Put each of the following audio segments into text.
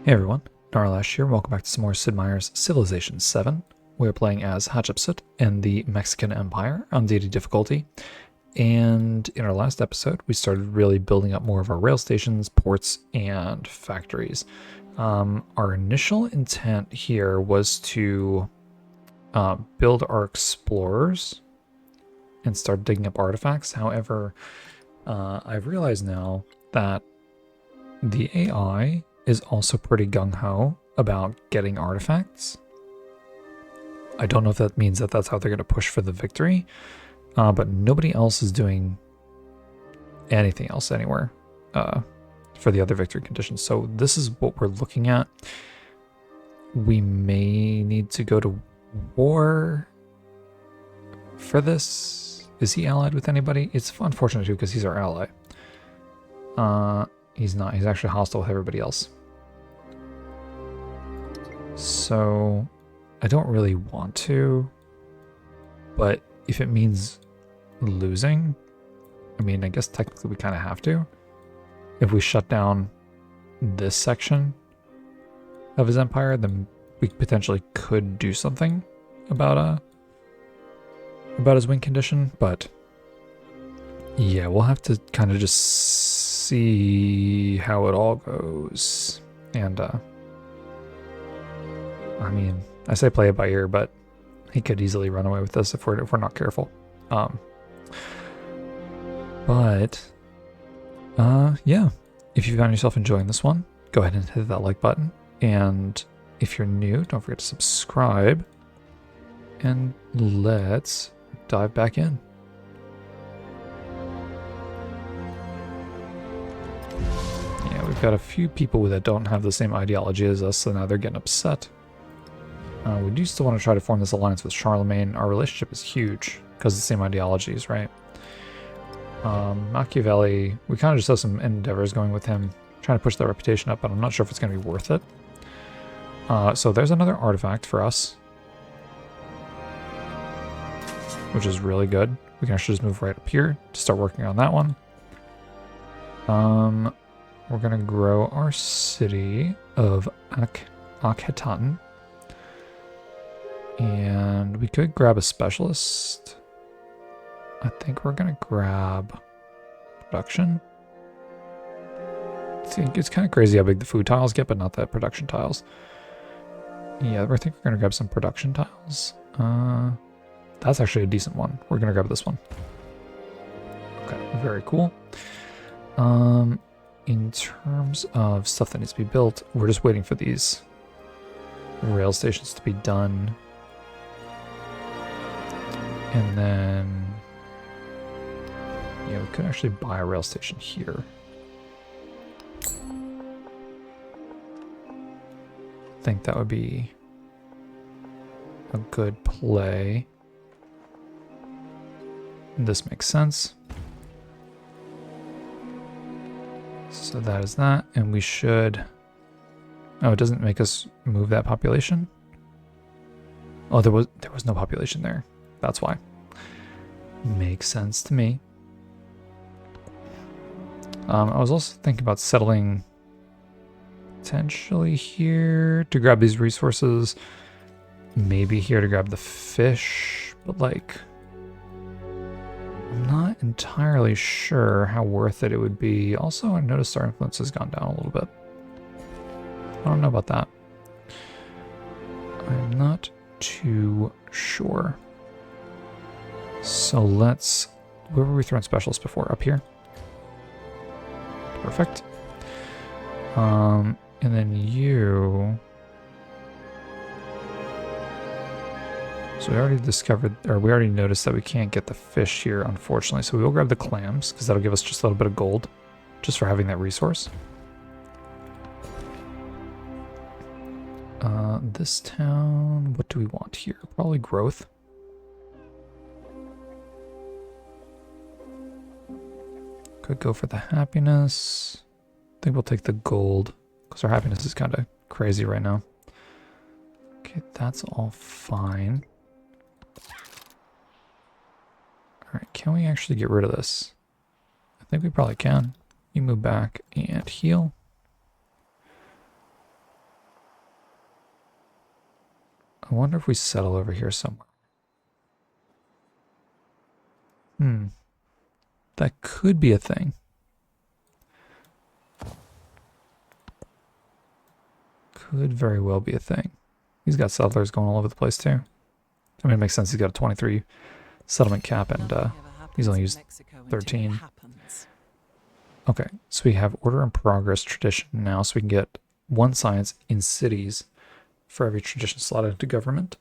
Hey everyone, Darlash here. Welcome back to some more Sid Meier's Civilization 7. We're playing as Hatshepsut in the Mexican Empire on Deity difficulty. And in our last episode, we started really building up more of our rail stations, ports, and factories. Our initial intent here was to build our explorers and start digging up artifacts. However, I've realized now that the AI is also pretty gung-ho about getting artifacts. I don't know if that means that that's how they're going to push for the victory, but nobody else is doing anything else anywhere for the other victory conditions. So this is what we're looking at. We may need to go to war for this. Is he allied with anybody? It's unfortunate too because he's our ally. He's not. He's actually hostile with everybody else. So I don't really want to, but if it means losing, I mean, I guess technically we kind of have to. If we shut down this section of his empire, then we potentially could do something about his win condition, but yeah, we'll have to kind of just see how it all goes. And I mean, I say play it by ear, but he could easily run away with this if we're not careful. Yeah, if you found yourself enjoying this one, go ahead and hit that like button. And if you're new, don't forget to subscribe. And let's dive back in. Yeah, we've got a few people that don't have the same ideology as us, so now they're getting upset. We do still want to try to form this alliance with Charlemagne. Our relationship is huge because of the same ideologies, right? Machiavelli, we kind of just have some endeavors going with him, trying to push that reputation up, but I'm not sure if it's going to be worth it. So there's another artifact for us, which is really good. We can actually just move right up here to start working on that one. We're going to grow our city of Akhetaten. And we could grab a specialist. I think we're going to grab production. See, it's kind of crazy how big the food tiles get, but not the production tiles. Yeah, I think we're going to grab some production tiles. That's actually a decent one. We're going to grab this one. Okay, very cool. In terms of stuff that needs to be built, we're just waiting for these rail stations to be done. And then, yeah, we could actually buy a rail station here. I think that would be a good play. This makes sense. So that is that, and we should... Oh, it doesn't make us move that population? Oh, there was no population there. That's why. Makes sense to me. I was also thinking about settling potentially here to grab these resources. Maybe here to grab the fish, but like, I'm not entirely sure how worth it would be. Also, I noticed our influence has gone down a little bit. I don't know about that. I'm not too sure. So let's... Where were we throwing specialists before? Up here? Perfect. And then you... So we already discovered, or we already noticed that we can't get the fish here, unfortunately. So we will grab the clams, because that'll give us just a little bit of gold, just for having that resource. This town, what do we want here? Probably growth. Could go for the happiness. I think we'll take the gold, because our happiness is kind of crazy right now. Okay, that's all fine. Alright, can we actually get rid of this? I think we probably can. You move back and heal. I wonder if we settle over here somewhere. That could be a thing. Could very well be a thing. He's got settlers going all over the place too. I mean, it makes sense. He's got a 23 settlement cap and he's only used 13. Okay, so we have order in progress tradition now, so we can get 1 science in cities for every tradition slotted into government.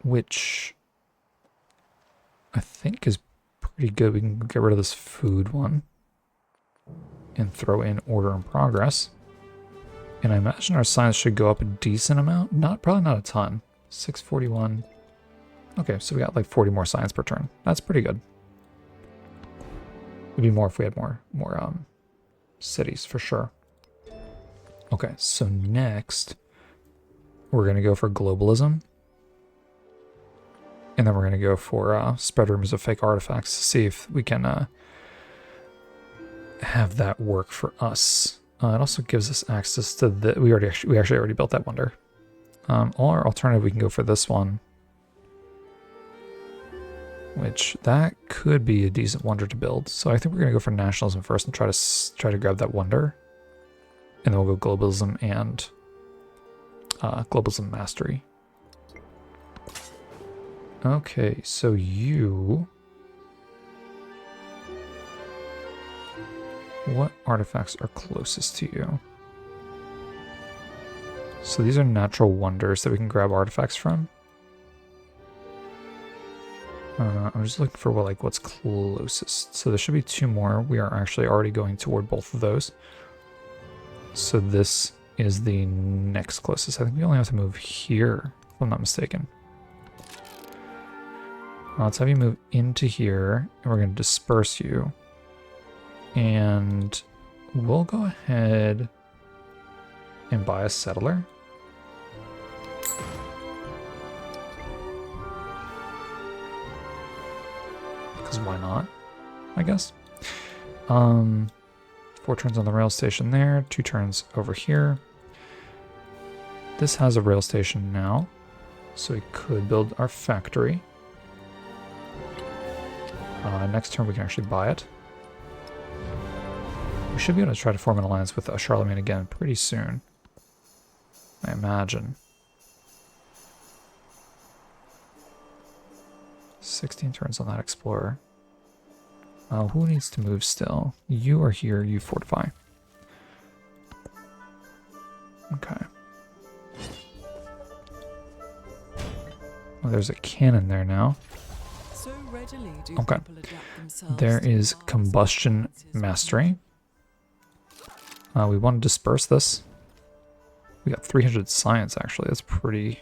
Which I think is pretty good. We can get rid of this food one and throw in order in progress. And I imagine our science should go up a decent amount. Probably not a ton. 641. Okay, so we got like 40 more science per turn. That's pretty good. It'd be more if we had more cities for sure. Okay, so next we're gonna go for globalism. And then we're going to go for spread rumors of fake artifacts to see if we can have that work for us. It also gives us access to the... We actually already built that wonder. Or alternative, we can go for this one. Which, that could be a decent wonder to build. So I think we're going to go for nationalism first and try to grab that wonder. And then we'll go globalism and globalism mastery. Okay, so you... What artifacts are closest to you? So these are natural wonders that we can grab artifacts from. I'm just looking for what's closest. So there should be 2 more. We are actually already going toward both of those. So this is the next closest. I think we only have to move here, if I'm not mistaken. Let's have you move into here, and we're going to disperse you. And we'll go ahead and buy a settler. Because why not, I guess. 4 turns on the rail station there, 2 turns over here. This has a rail station now, so we could build our factory. Next turn we can actually buy it. We should be able to try to form an alliance with Charlemagne again pretty soon, I imagine. 16 turns on that explorer. Who needs to move still? You are here, you fortify. Okay. Well, there's a cannon there now. Okay. There is combustion mastery. We want to disperse this. We got 300 science actually. That's pretty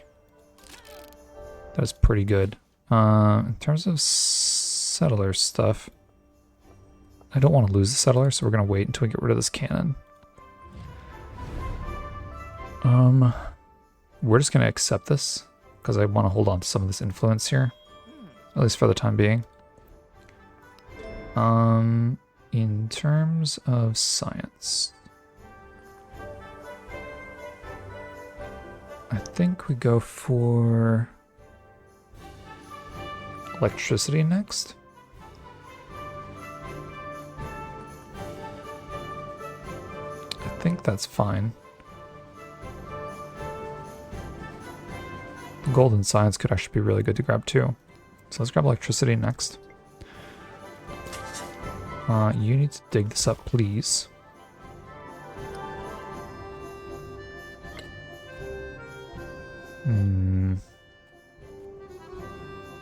good. In terms of settler stuff, I don't want to lose the settler, so we're gonna wait until we get rid of this cannon. We're just gonna accept this because I want to hold on to some of this influence here. At least for the time being. In terms of science, I think we go for electricity next. I think that's fine. Gold and science could actually be really good to grab too. So let's grab electricity next. You need to dig this up, please.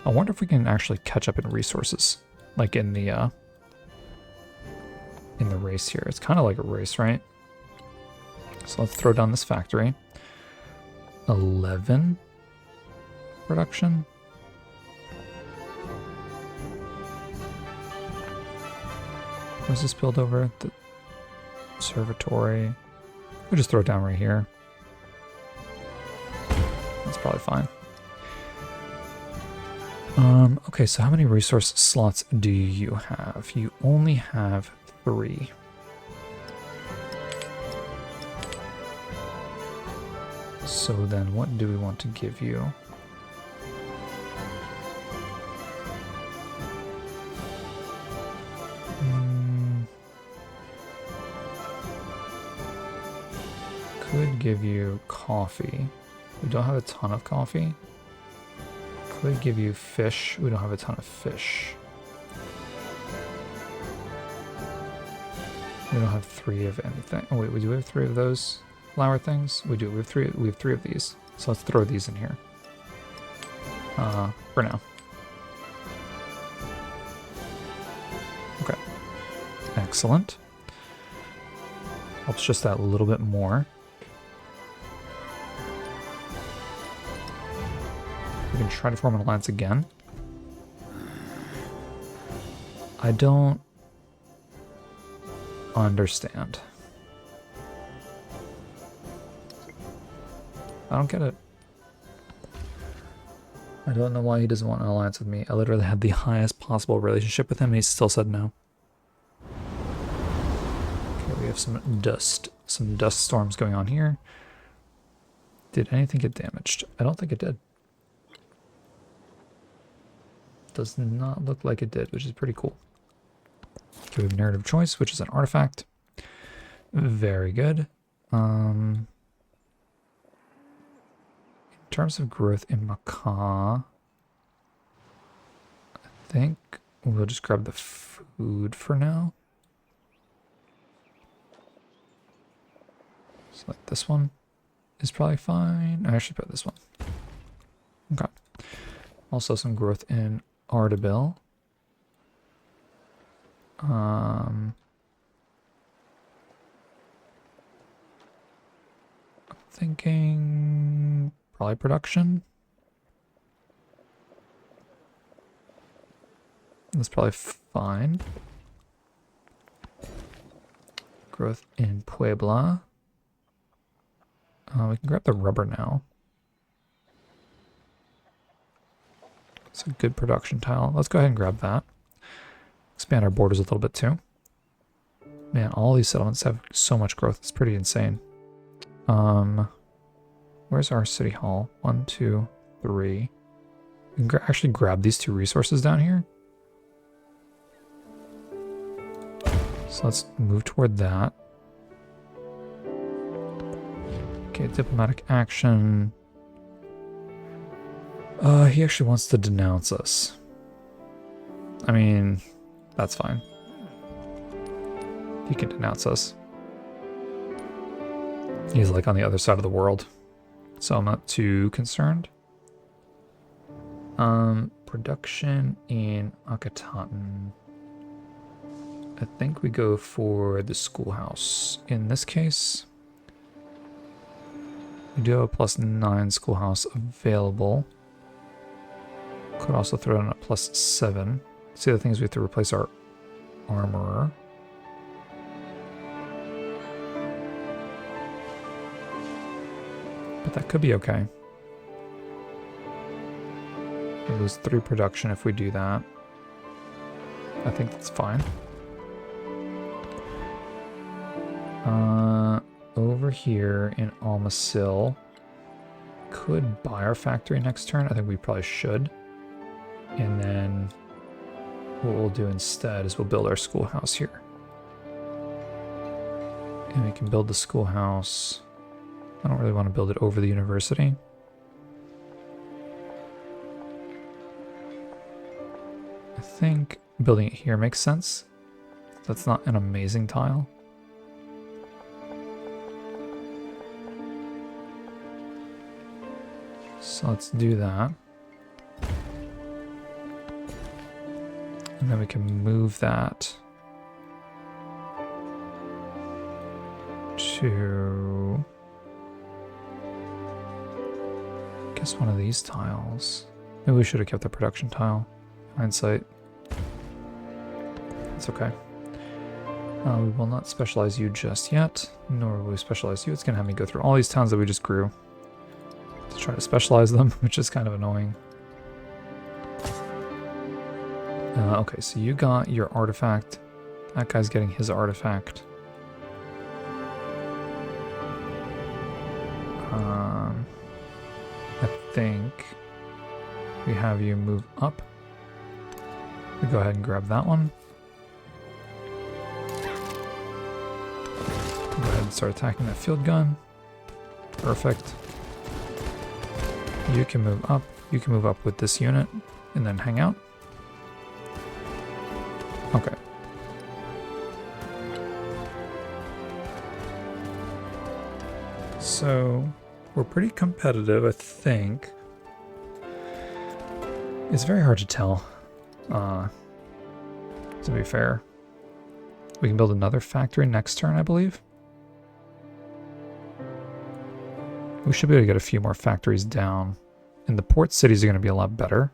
I wonder if we can actually catch up in resources, like in the race here. It's kind of like a race, right? So let's throw down this factory. 11 production. What's this build over? The observatory. We'll just throw it down right here. That's probably fine. Okay, so how many resource slots do you have? You only have 3. So then what do we want to give you? Could give you coffee. We don't have a ton of coffee. Could give you fish. We don't have a ton of fish. We don't have 3 of anything. Oh wait, we do have 3 of those flower things. We do. We have 3. We have 3 of these. So let's throw these in here. For now. Okay. Excellent. Helps just that little bit more. We can try to form an alliance again. I don't understand. I don't get it. I don't know why he doesn't want an alliance with me. I literally had the highest possible relationship with him and he still said no. Okay, we have some dust storms going on here. Did anything get damaged? I don't think it did. Does not look like it did, which is pretty cool. Okay, we have narrative choice, which is an artifact. Very good. In terms of growth in Macaw, I think we'll just grab the food for now. So like this one is probably fine. I should put this one. Okay. Also some growth in Ardabil. I'm thinking probably production. That's probably fine. Growth in Puebla. We can grab the rubber now. It's a good production tile. Let's go ahead and grab that. Expand our borders a little bit too. Man, all these settlements have so much growth. It's pretty insane. Where's our city hall? 1, 2, 3. We can actually grab these 2 resources down here. So let's move toward that. Okay, diplomatic action. He actually wants to denounce us. I mean, that's fine. He can denounce us. He's like on the other side of the world. So I'm not too concerned. Production in Akhenaten. I think we go for the schoolhouse. In this case, we do have a +9 schoolhouse available. Could also throw in a +7. See, the thing is we have to replace our armorer. But that could be okay. We lose 3 production if we do that. I think that's fine. Over here in Almasil, could buy our factory next turn. I think we probably should. And then what we'll do instead is we'll build our schoolhouse here. And we can build the schoolhouse. I don't really want to build it over the university. I think building it here makes sense. That's not an amazing tile. So let's do that. And then we can move that to, I guess, one of these tiles. Maybe we should have kept the production tile. Hindsight. It's okay. We will not specialize you just yet, nor will we specialize you. It's going to have me go through all these towns that we just grew to try to specialize them, which is kind of annoying. Okay, so you got your artifact. That guy's getting his artifact. I think we have you move up. We go ahead and grab that one. Go ahead and start attacking that field gun. Perfect. You can move up. You can move up with this unit and then hang out. Okay. So we're pretty competitive, I think. It's very hard to tell, to be fair. We can build another factory next turn, I believe. We should be able to get a few more factories down. And the port cities are going to be a lot better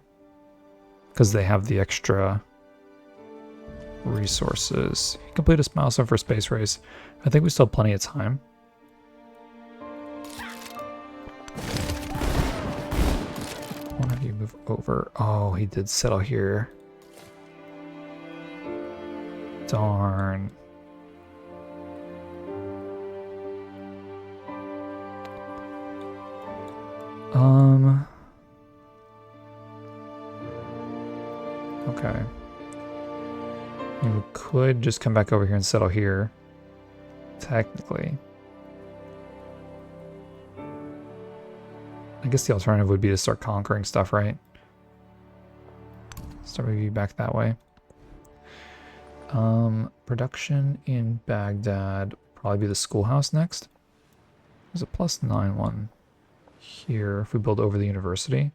because they have the extra resources. Complete a milestone for space race. I think we still have plenty of time. One of you move over. Oh, he did settle here. Darn. Okay. You could just come back over here and settle here. Technically. I guess the alternative would be to start conquering stuff, right? Start maybe back that way. Production in Baghdad will probably be the schoolhouse next. There's a +9 one here if we build over the university.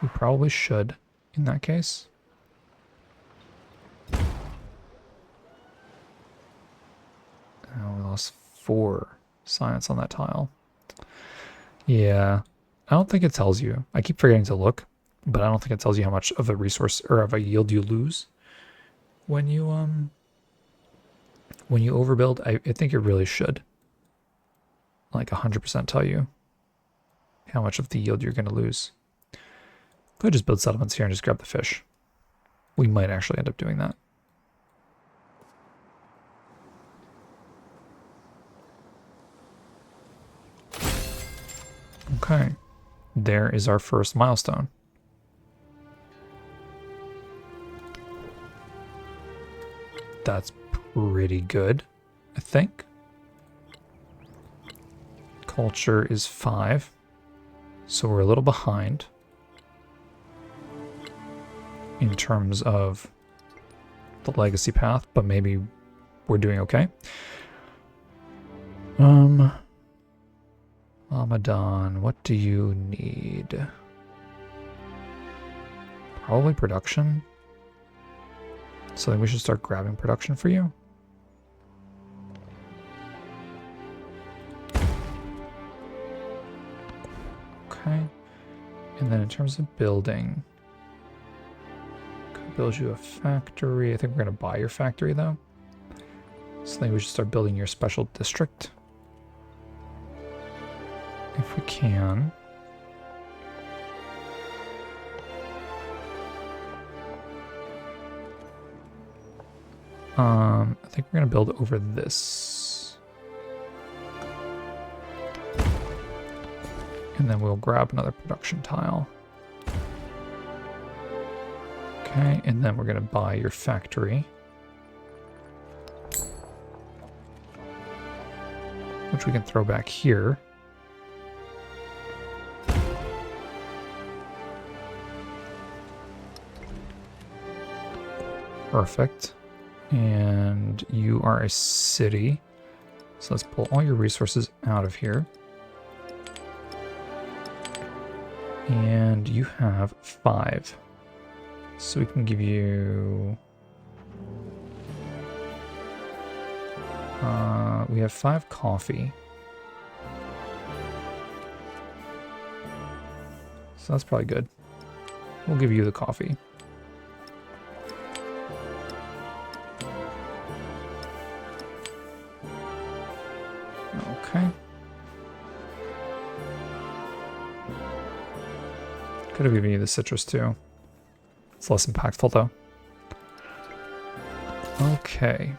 We probably should in that case. Oh, we lost 4 science on that tile. Yeah, I don't think it tells you. I keep forgetting to look, but I don't think it tells you how much of a resource or of a yield you lose when you overbuild. I think it really should, like 100% tell you how much of the yield you're going to lose. Could just build settlements here and just grab the fish. We might actually end up doing that. Okay, there is our first milestone. That's pretty good, I think. Culture is 5, so we're a little behind in terms of the legacy path, but maybe we're doing okay. Ramadan, what do you need? Probably production. So then we should start grabbing production for you. Okay. And then in terms of building, could build you a factory. I think we're going to buy your factory though. So then we should start building your special district. If we can. I think we're going to build over this. And then we'll grab another production tile. Okay, and then we're going to buy your factory. Which we can throw back here. Perfect. And you are a city. So let's pull all your resources out of here. And you have 5. So we can give you... we have 5 coffee. So that's probably good. We'll give you the coffee. Okay. Could have given you the citrus too. It's less impactful though. Okay.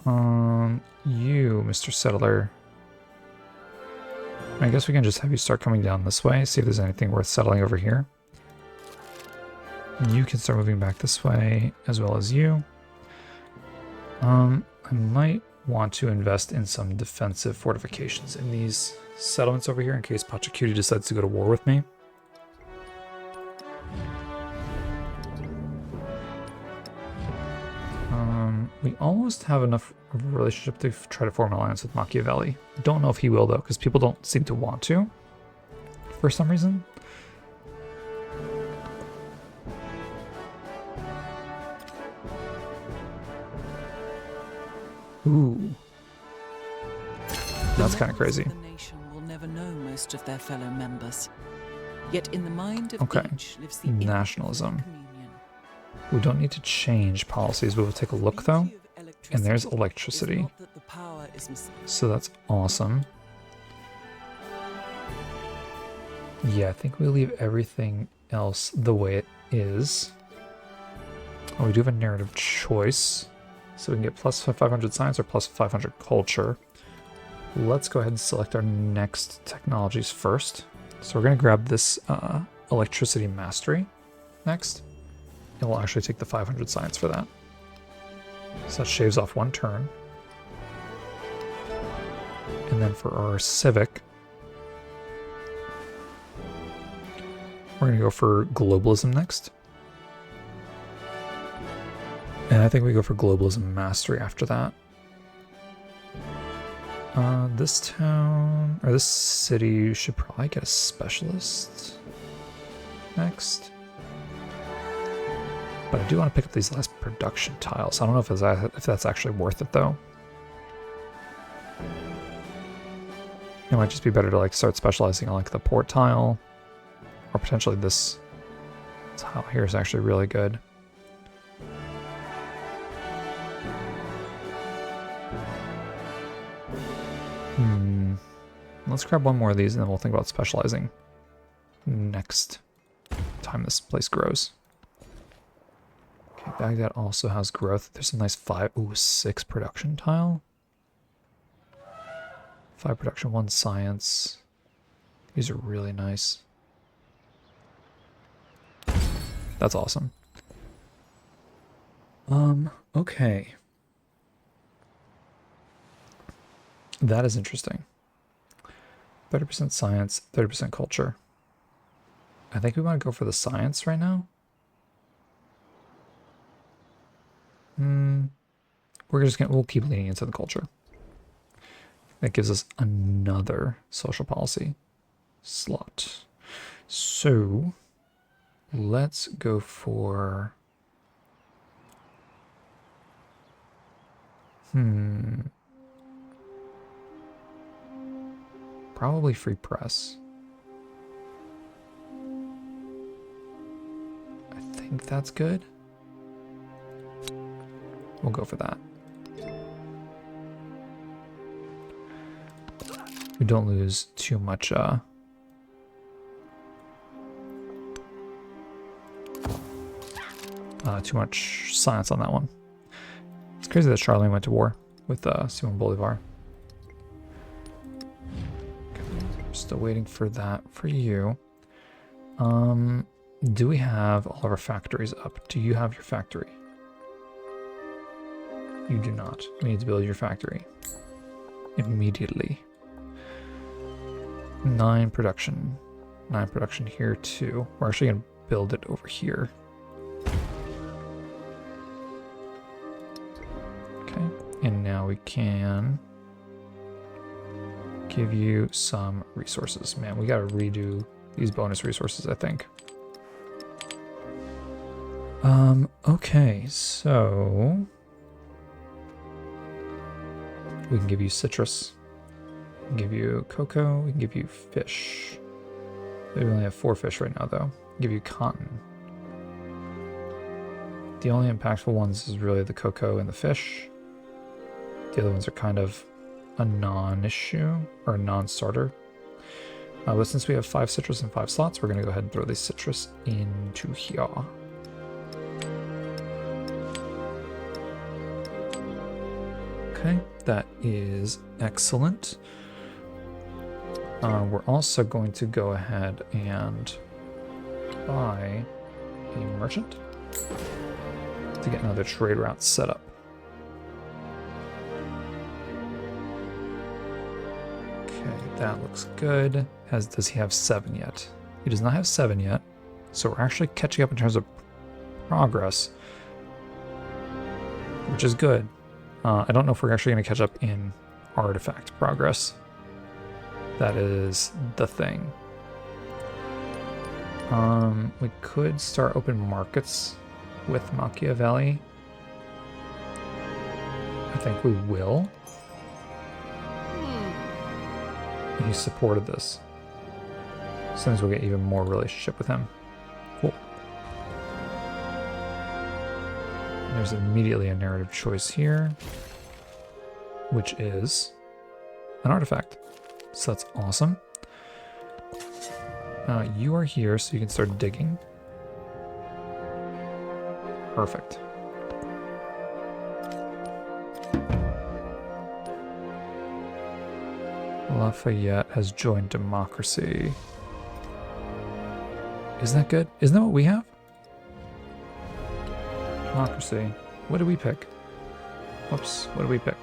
You, Mr. Settler. I guess we can just have you start coming down this way, see if there's anything worth settling over here. You can start moving back this way, as well as you. I might want to invest in some defensive fortifications in these settlements over here in case Pachacuti decides to go to war with me. We almost have enough of a relationship to try to form an alliance with Machiavelli. Don't know if he will, though, because people don't seem to want to for some reason. Ooh. That's kind of crazy. The nation will never know most of their fellow members. Yet in the mind of each lives the nationalism. We don't need to change policies, but we'll take a look though. And there's electricity. So that's awesome. Yeah, I think we leave everything else the way it is. Oh, we do have a narrative choice. So we can get plus 500 science or plus 500 culture. Let's go ahead and select our next technologies first. So we're going to grab this electricity mastery next. And we'll actually take the 500 science for that. So that shaves off one turn. And then for our civic, we're going to go for globalism next. And I think we go for globalism mastery after that. This town, or this city, should probably get a specialist next. But I do want to pick up these last production tiles. I don't know if that's actually worth it, though. It might just be better to like start specializing on like the port tile. Or potentially this tile here is actually really good. Let's grab one more of these and then we'll think about specializing next time this place grows. Okay, Baghdad also has growth. There's a nice 6 production tile. 5 production, 1 science. These are really nice. That's awesome. Okay. That is interesting. 30% science, 30% culture. I think we want to go for the science right now. We'll keep leaning into the culture. That gives us another social policy slot. So let's go for probably free press. I think that's good. We'll go for that. We don't lose too much too much science on that one. It's crazy that Charlemagne went to war with Simon Bolivar. Still waiting for that for you. Do we have all of our factories up? Do you have your factory? You do not. We need to build your factory immediately. 9 production. 9 production here too. We're actually going to build it over here. Okay, and now we can give you some resources. Man, we gotta redo these bonus resources, I think. Okay, so we can give you citrus, we can give you cocoa, we can give you fish. We only have 4 fish right now, though. Give you cotton. The only impactful ones is really the cocoa and the fish. The other ones are kind of a non-issue or a non-starter. But since we have 5 citrus and 5 slots, we're going to go ahead and throw the citrus into here. Okay, that is excellent. We're also going to go ahead and buy a merchant to get another trade route set up. Okay, that looks good. Does he have 7 yet? He does not have 7 yet, so we're actually catching up in terms of progress, which is good. I don't know if we're actually going to catch up in artifact progress. That is the thing. We could start open markets with Machiavelli. I think we will. He supported this. As soon as we'll get even more relationship with him. Cool. There's immediately a narrative choice here, which is an artifact. So that's awesome. You are here, so you can start digging. Perfect. Lafayette has joined democracy. Isn't that good? Isn't that what we have? Democracy. What did we pick? Whoops, what did we pick?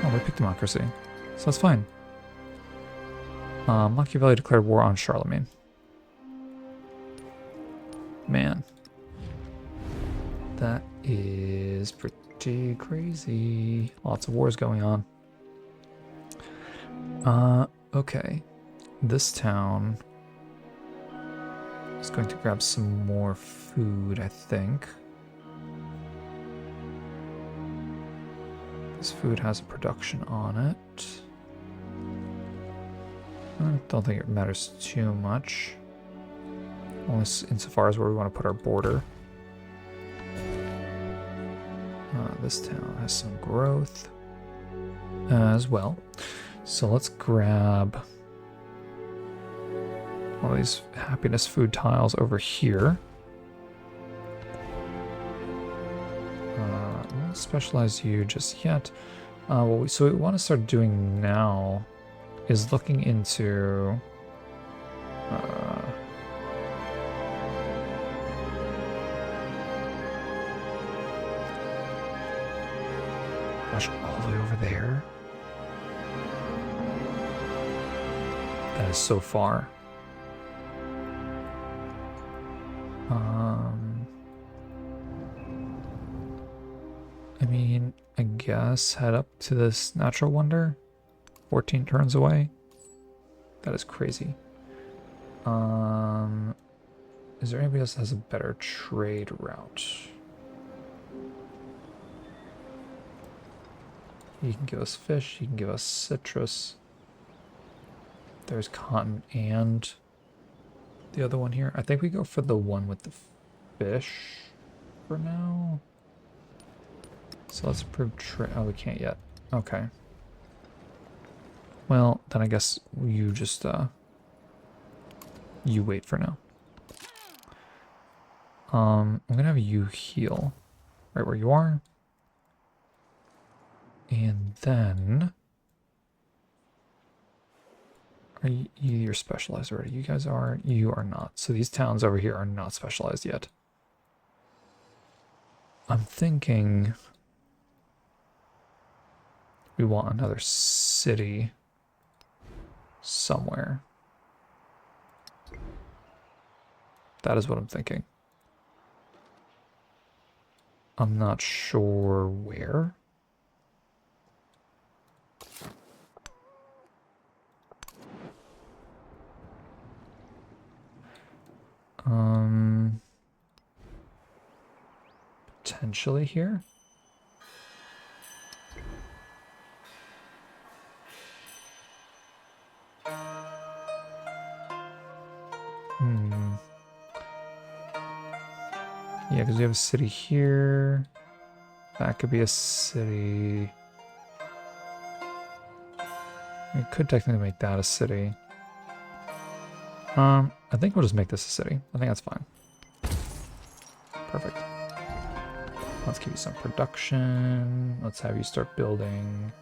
Oh, we picked democracy. So that's fine. Machiavelli declared war on Charlemagne. Man. That is pretty crazy. Lots of wars going on. Okay. This town is going to grab some more food, I think. This food has a production on it. I don't think it matters too much. Only insofar as where we want to put our border. This town has some growth as well. So let's grab one of these happiness food tiles over here. I won't specialize you just yet. So what we want to start doing now is looking into gosh, all the way over there. That is so far. I mean, I guess head up to this natural wonder. 14 turns away. That is crazy. Is there anybody else that has a better trade route? You can give us fish, you can give us citrus. There's cotton and the other one here. I think we go for the one with the fish for now. So let's approve trade. Oh, we can't yet. Okay. Well, then I guess you just, you wait for now. I'm gonna have you heal right where you are. And then, are you're specialized already? You guys are, you are not. So these towns over here are not specialized yet. I'm thinking we want another city somewhere. That is what I'm thinking. I'm not sure where. Potentially here. Yeah, because we have a city here. That could be a city. We could technically make that a city. I think we'll just make this a city. I think that's fine. Perfect. Let's give you some production. Let's have you start building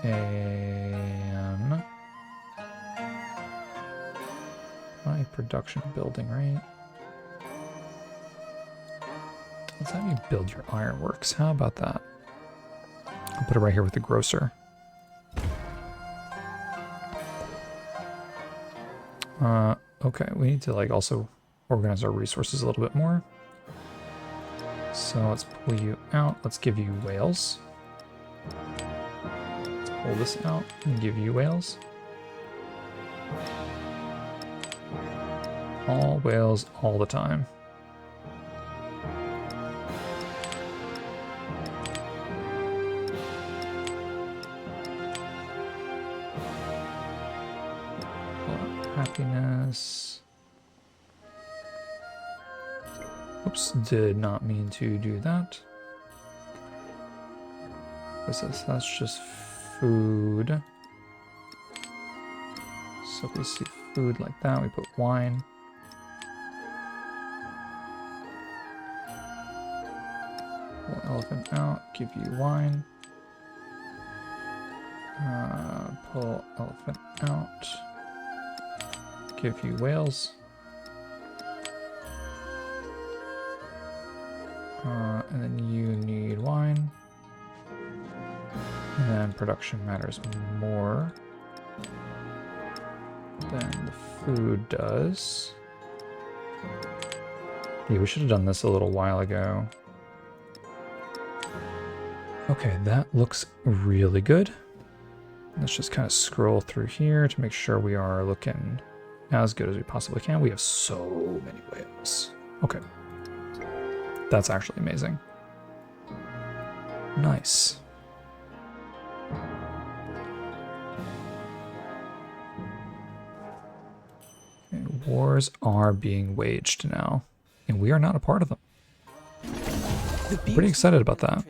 an high production building, right? Let's have you build your ironworks. How about that? I'll put it right here with the grocer. Okay, we need to like also organize our resources a little bit more. So let's pull you out. Let's give you whales. Let's pull this out and give you whales. All whales all the time. Happiness. Oops, did not mean to do that. What's this? That's just food. So if we see food like that, we put wine. Pull elephant out, give you wine. Pull elephant out. Give you whales. And then you need wine. And then production matters more than the food does. Yeah, we should have done this a little while ago. Okay, that looks really good. Let's just kind of scroll through here to make sure we are looking as good as we possibly can. We have so many whales. Okay. That's actually amazing. Nice. Okay, wars are being waged now, and we are not a part of them. I'm pretty excited about that.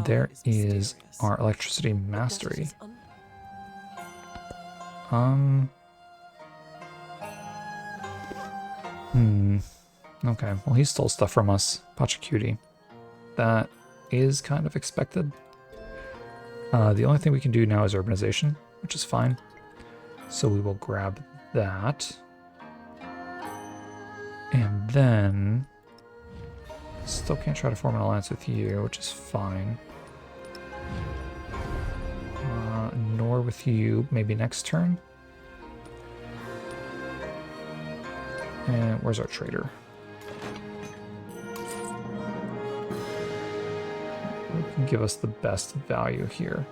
There is our electricity mastery. Okay, well he stole stuff from us, Pachacuti. That is kind of expected. The only thing we can do now is urbanization, which is fine. So we will grab that. And then... still can't try to form an alliance with you, which is fine. Nor with you, maybe next turn. And where's our trader? Who can give us the best value here?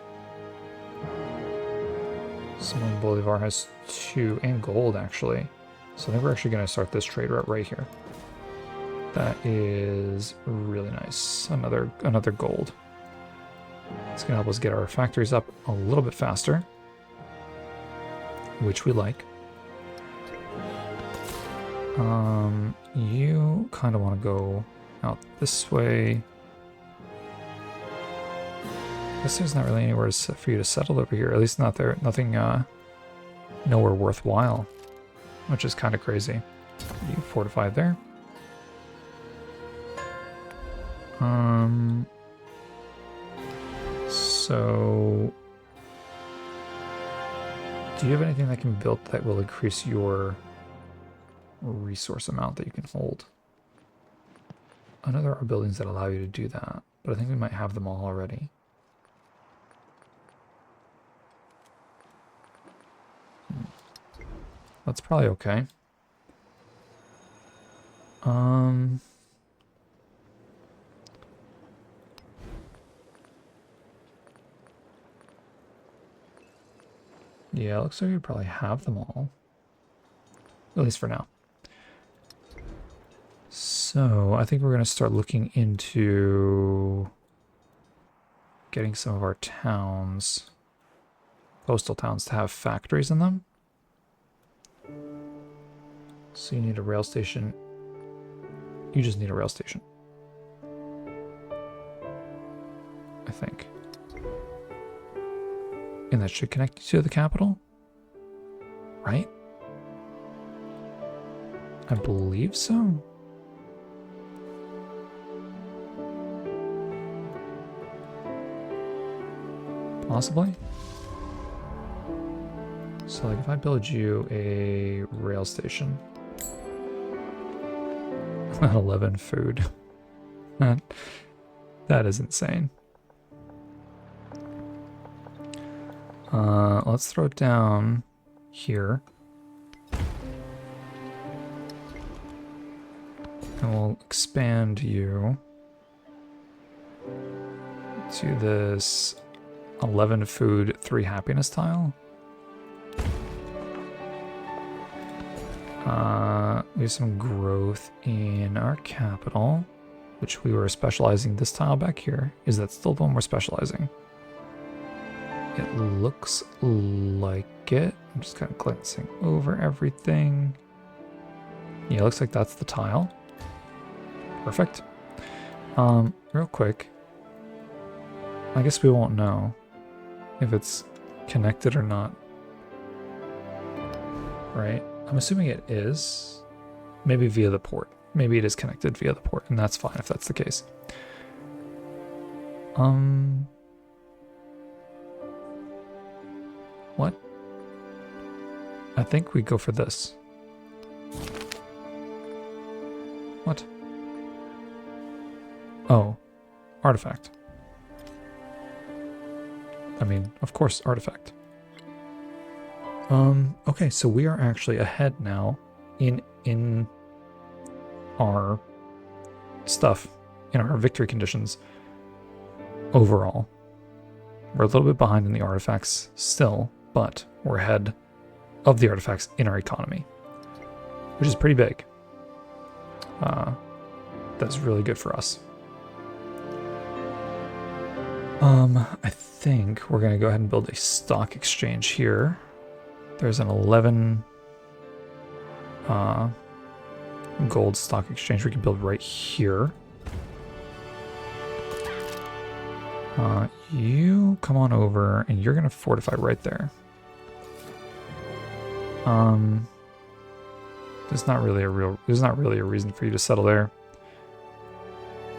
Simon Bolivar has 2 and gold actually. So I think we're actually going to start this trade route right here. That is really nice. Another gold. It's going to help us get our factories up a little bit faster, which we like. You kind of want to go out this way. I guess there's not really anywhere for you to settle over here. At least not there. Nothing, nowhere worthwhile, which is kind of crazy. You fortify there. So do you have anything that can be built that will increase your resource amount that you can hold? I know there are buildings that allow you to do that, but I think we might have them all already. That's probably okay. Yeah, it looks like we probably have them all. At least for now. So I think we're going to start looking into getting some of our towns, postal towns, to have factories in them. So you need a rail station. You just need a rail station, I think. And that should connect you to the capital, right? I believe so. possibly. So like if I build you a rail station, 11 food. That is insane. Let's throw it down here. And we'll expand you to this 11 food, 3 happiness tile. We have some growth in our capital, which we were specializing this tile back here. Is that still the one we're specializing? It looks like it. I'm just kind of glancing over everything. Yeah, it looks like that's the tile. Perfect. Real quick. I guess we won't know if it's connected or not. Right? I'm assuming it is. Maybe via the port. Maybe it is connected via the port, and that's fine if that's the case. What? I think we go for this. What? Oh, artifact. I mean, of course, artifact. Okay, so we are actually ahead now in our stuff, in our victory conditions overall. We're a little bit behind in the artifacts still, but we're ahead of the artifacts in our economy, which is pretty big. That's really good for us. I think we're going to go ahead and build a stock exchange here. There's an 11 gold stock exchange we can build right here. You come on over, and you're going to fortify right there. There's not really a reason for you to settle there.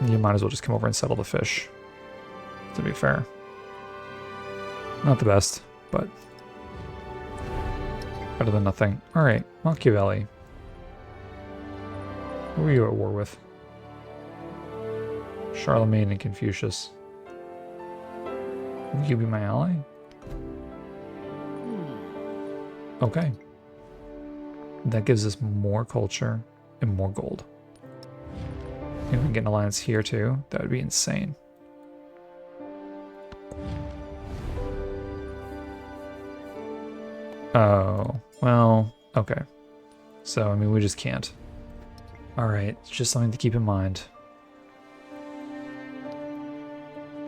You might as well just come over and settle the fish, to be fair. Not the best, but better than nothing. Alright, Machiavelli. Who are you at war with? Charlemagne and Confucius. Will you be my ally? Okay. That gives us more culture and more gold. If we can get an alliance here too, that would be insane. Oh, well, okay. So, I mean, we just can't. Alright, it's just something to keep in mind.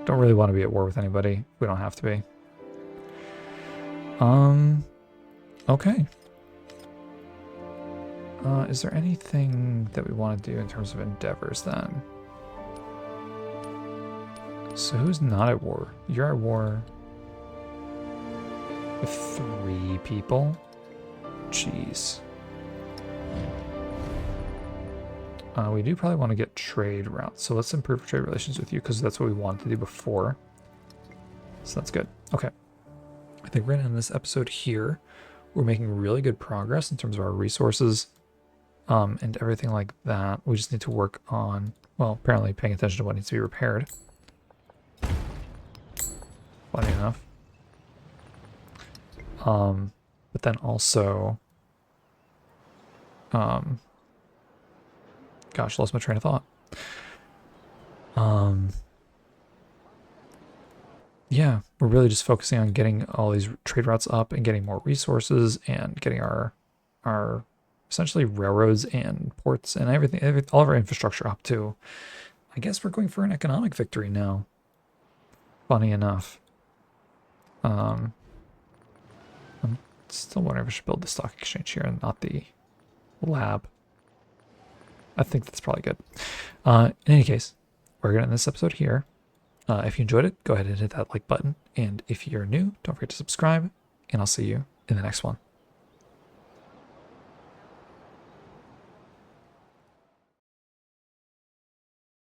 Don't really want to be at war with anybody. We don't have to be. Okay. Is there anything that we want to do in terms of endeavors then? So who's not at war? You're at war with 3 people? Jeez. We do probably want to get trade routes. So let's improve trade relations with you because that's what we wanted to do before. So that's good. Okay. I think we're going to end this episode here. We're making really good progress in terms of our resources and everything like that. We just need to work on, well, apparently paying attention to what needs to be repaired. Funny enough. But then also, gosh, lost my train of thought. Yeah, we're really just focusing on getting all these trade routes up and getting more resources and getting our essentially railroads and ports and everything, all of our infrastructure up too. I guess we're going for an economic victory now. Funny enough. I'm still wondering if I should build the stock exchange here and not the lab. I think that's probably good. In any case, we're going to end this episode here. If you enjoyed it, go ahead and hit that like button. And if you're new, don't forget to subscribe. And I'll see you in the next one.